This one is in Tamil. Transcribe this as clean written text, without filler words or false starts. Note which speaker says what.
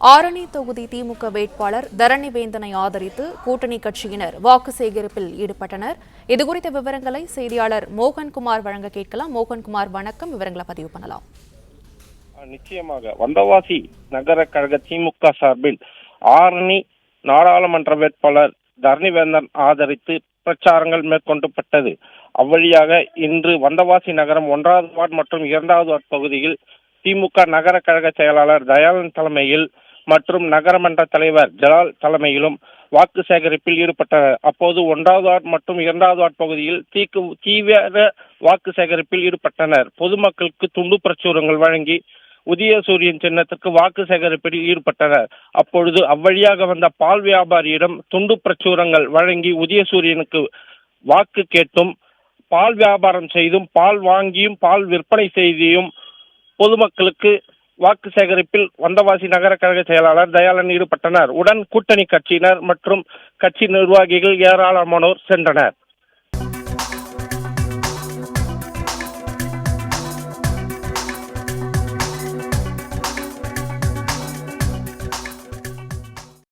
Speaker 1: ஆரணி தொகுதி திமுக வேட்பாளர் தரணிவேந்தனை ஆதரித்து கூட்டணி கட்சியினர் வாக்கு சேகரிப்பில் ஈடுபட்டனர். இதுகுறித்த விவரங்களை செய்தியாளர் மோகன்குமார் வழங்க கேட்கலாம். மோகன்குமார், வணக்கம். விவரங்களை பதிவு பண்ணலாம்.
Speaker 2: நிச்சயமாக வந்தவாசி நகர கழக திமுக சார்பில் ஆரணி நாடாளுமன்ற வேட்பாளர் தரணிவேந்தன் ஆதரித்து பிரச்சாரங்கள் மேற்கொள்ளப்பட்டது. அவ்வழியாக இன்று வந்தவாசி நகரம் 1வது வார்டு மற்றும் 2வது வார்டு பகுதியில் திமுக நகர கழக செயலாளர் தயாளன் தலைமையில் மற்றும் நகரமன்ற தலைவர் ஜலால் தலைமையிலும் வாக்கு சேகரிப்பில் ஈடுபட்டனர். அப்போது 1வது வார்டு மற்றும் 2வது வார்டு பகுதியில் தீவிர வாக்கு சேகரிப்பில் ஈடுபட்டனர். பொதுமக்களுக்கு துண்டு பிரச்சுரங்கள் வழங்கி உதயசூரியன் சின்னத்துக்கு வாக்கு சேகரிப்பில் ஈடுபட்டனர். அப்பொழுது அவ்வழியாக வந்த பால் வியாபாரியிடம் துண்டு பிரச்சுரங்கள் வழங்கி உதயசூரியனுக்கு வாக்கு கேட்டும் பால் வியாபாரம் செய்தும் பால் வாங்கியும் பால் விற்பனை செய்தியும் பொதுமக்களுக்கு வாக்கு சேகரிப்பில் வந்தவாசி நகர கழக செயலாளர் தயாளன் ஈடுபட்டனர். உடன் கூட்டணி கட்சியினர் மற்றும் கட்சி நிர்வாகிகள் ஏராளமானோர் சென்றனர்.